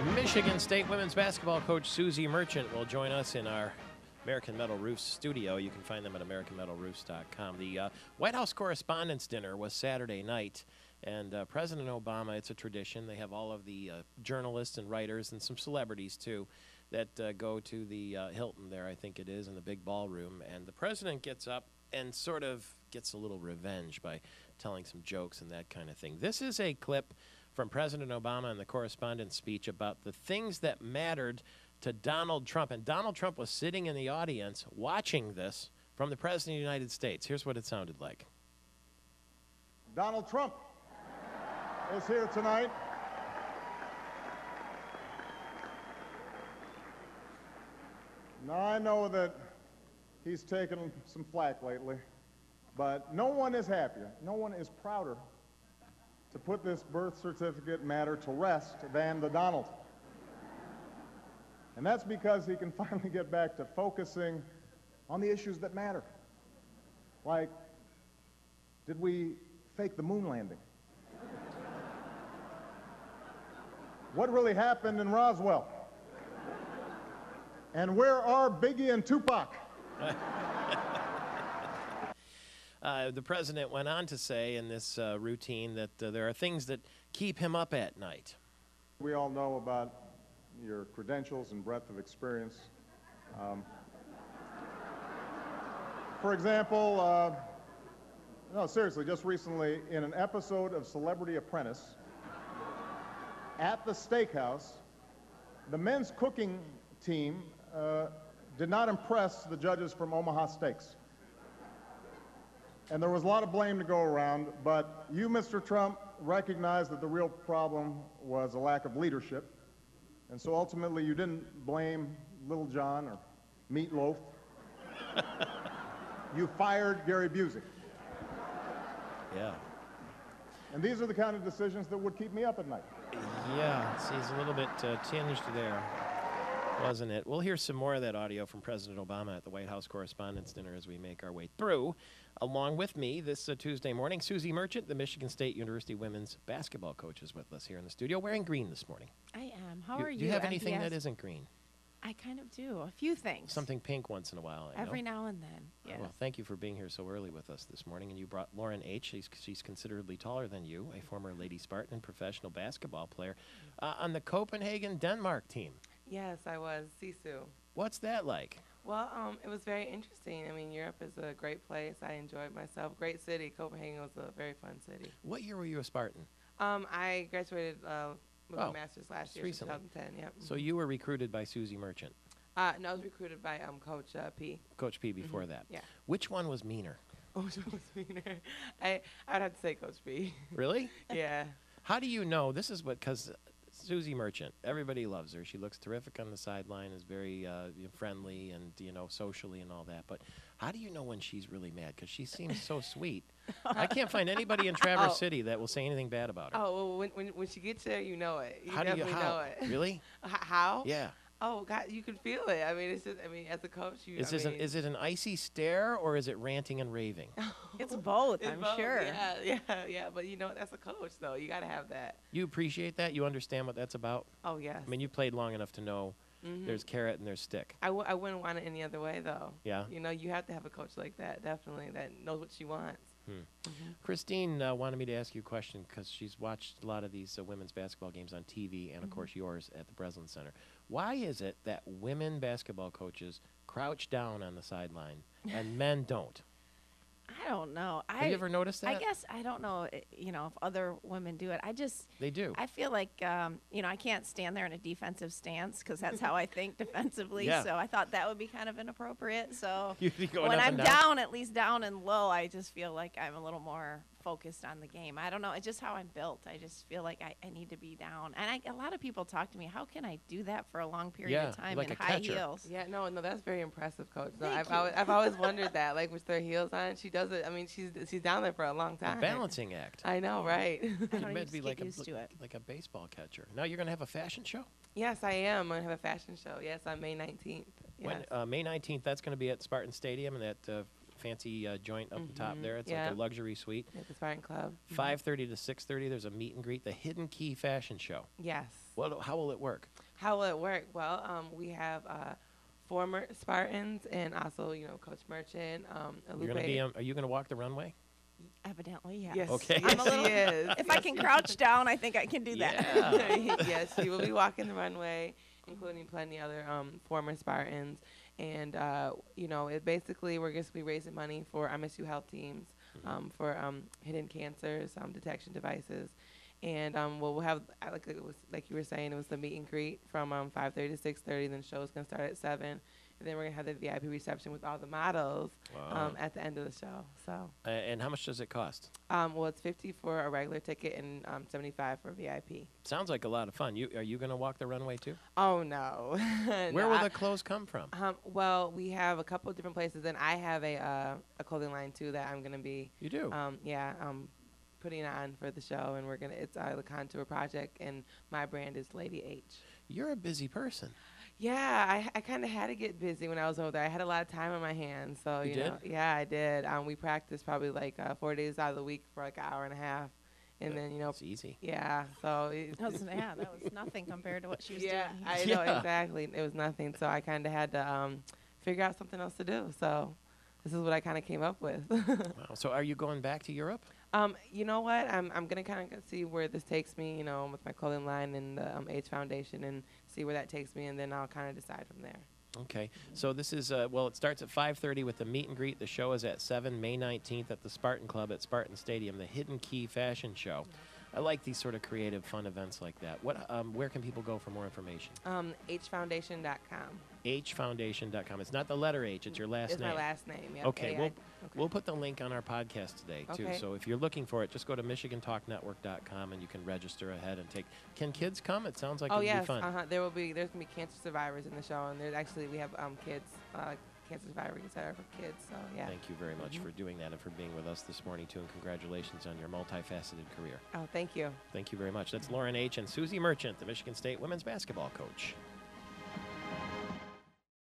Michigan State women's basketball coach Susie Merchant will join us in our American Metal Roofs studio. You can find them at AmericanMetalRoofs.com. The White House Correspondents' Dinner was Saturday night, and President Obama, it's a tradition, they have all of the journalists and writers and some celebrities, too, that go to the Hilton there, I think it is, in the big ballroom. And the president gets up and sort of gets a little revenge by telling some jokes and that kind of thing. This is a clip from President Obama in the correspondence speech about the things that mattered to Donald Trump. And Donald Trump was sitting in the audience watching this from the President of the United States. Here's what it sounded like. Donald Trump is here tonight. Now, I know that he's taken some flack lately, but no one is happier, no one is prouder to put this birth certificate matter to rest than the Donald. And that's because he can finally get back to focusing on the issues that matter. Like, did we fake the moon landing? What really happened in Roswell? And where are Biggie and Tupac? The president went on to say in this routine that there are things that keep him up at night. We all know about your credentials and breadth of experience. For example, no, seriously, just recently, in an episode of Celebrity Apprentice, at the steakhouse, the men's cooking team did not impress the judges from Omaha Steaks. And there was a lot of blame to go around, but you, Mr. Trump, recognized that the real problem was a lack of leadership. And so ultimately you didn't blame Little John or Meatloaf. You fired Gary Busey. Yeah. And these are the kind of decisions that would keep me up at night. Yeah, see, he's a little bit tinged there, wasn't it? We'll hear some more of that audio from President Obama at the White House Correspondents' Dinner as we make our way through. Along with me this Tuesday morning, Susie Merchant, the Michigan State University women's basketball coach, is with us here in the studio, wearing green this morning. I am. How are you? Do you have anything MPS? that isn't green? I kind of do. A few things. Something pink once in a while, I know. Every now and then, yes. Well, thank you for being here so early with us this morning. And you brought Lauren H. She's considerably taller than you, a former Lady Spartan and professional basketball player on the Copenhagen, Denmark team. Yes, I was. Sisu. What's that like? Well, it was very interesting. I mean, Europe is a great place. I enjoyed myself. Great city. Copenhagen was a very fun city. What year were you a Spartan? I graduated with my master's last year, recently. 2010. Yep. So you were recruited by Susie Merchant. No, I was recruited by Coach P. Coach P before that. Yeah. Which one was meaner? Oh, which one was meaner? I'd have to say Coach P. Really? Yeah. How do you know? This is what, because Susie Merchant, everybody loves her. She looks terrific on the sideline, is very friendly and, socially and all that. But how do you know when she's really mad? Because she seems so sweet. I can't find anybody in Traverse City that will say anything bad about her. Oh, well, when she gets there, you know it. You how do you know it. Really? How? Yeah. Oh God, you can feel it. I mean, it's just. I mean, as a coach, Is it an icy stare or is it ranting and raving? It's both, It's I'm both, sure. Yeah. But that's a coach, though. You got to have that. You appreciate that? You understand what that's about? Oh yes. I mean, you played long enough to know there's carrot and there's stick. I wouldn't want it any other way, though. Yeah. You have to have a coach like that, definitely, that knows what she wants. Christine wanted me to ask you a question because she's watched a lot of these women's basketball games on TV and, of course, yours at the Breslin Center. Why is it that women basketball coaches crouch down on the sideline and men don't? I don't know. Have you ever noticed that? I guess I don't know, if other women do it. They do. I feel like, I can't stand there in a defensive stance because that's how I think defensively. Yeah. So I thought that would be kind of inappropriate. So You be going when up I'm and down? at least down and low, I just feel like I'm a little more focused on the game. I don't know. It's just how I'm built. I just feel like I need to be down. And a lot of people talk to me, how can I do that for a long period of time like in a high catcher. heels? Yeah, no, that's very impressive, Coach. No, Thank I've always wondered that, like with their heels on, she does it. I mean, she's down there for a long A time. balancing act. I know, right? I You're don't meant even to be get used to it. like a baseball catcher. Now you're going to have a fashion show? Yes, I am. I'm gonna have a fashion show. Yes, on May 19th. Yes. When, May 19th, that's going to be at Spartan Stadium, and that fancy joint up the top Mhm. there. It's Yeah. like a luxury suite. At the Spartan Club. 5:30 to 6:30. There's a meet and greet. The Hidden Key Fashion Show. Yes. How will it work? How will it work? Well, we have former Spartans and also, Coach Merchant, You're gonna be. Are you gonna walk the runway? Evidently, yes. Yes. Okay. Yes, I'm a little- she is. If I can crouch down, I think I can do that. Yeah. Yes, she will be walking the runway, including plenty other former Spartans. And, it basically, we're going to be raising money for MSU health teams, for hidden cancers, detection devices. And we'll have, like you were saying, it was the meet and greet from 5:30 to 6:30. Then the show is going to start at 7. And then we're going to have the VIP reception with all the models Wow. at the end of the show. So, And how much does it cost? well, it's $50 for a regular ticket and $75 for VIP. Sounds like a lot of fun. Are you gonna walk the runway too? Oh, no. Where will the clothes come from? Well, we have a couple of different places, and I have a clothing line too that I'm gonna be You do. putting on for the show, and it's the Contour Project, and my brand is Lady H. You're a busy person. Yeah, I kind of had to get busy when I was over there. I had a lot of time on my hands, so You you know, did? yeah, I did. We practiced probably like 4 days out of the week for like an hour and a half, and then It's easy. yeah, so That was nothing compared to what she was yeah, doing. I know Yeah. exactly. It was nothing, so I kind of had to figure out something else to do. So this is what I kind of came up with. Wow. So are you going back to Europe? You know what? I'm gonna kind of see where this takes me. With my clothing line and the Age Foundation, and see where that takes me, and then I'll kind of decide from there. Okay. So this is it starts at 5:30 with the meet and greet. The show is at 7, May 19th at the Spartan Club at Spartan Stadium, the Hidden Key Fashion Show. I like these sort of creative, fun events like that. Where can people go for more information? Hfoundation.com. Hfoundation.com. It's not the letter H, it's your last It's name. my last name. Yep. Okay, AI. we'll put the link on our podcast today, too. Okay. So if you're looking for it, just go to MichiganTalkNetwork.com and you can register ahead and take. Can kids come? It sounds like Oh it'd yes, be fun. there's gonna be cancer survivors in the show, and we have kids, cancer survivors that are for kids. So yeah. Thank you very much for doing that and for being with us this morning, too, and congratulations on your multifaceted career. Oh, thank you. Thank you very much. That's Lauren H. and Susie Merchant, the Michigan State women's basketball coach.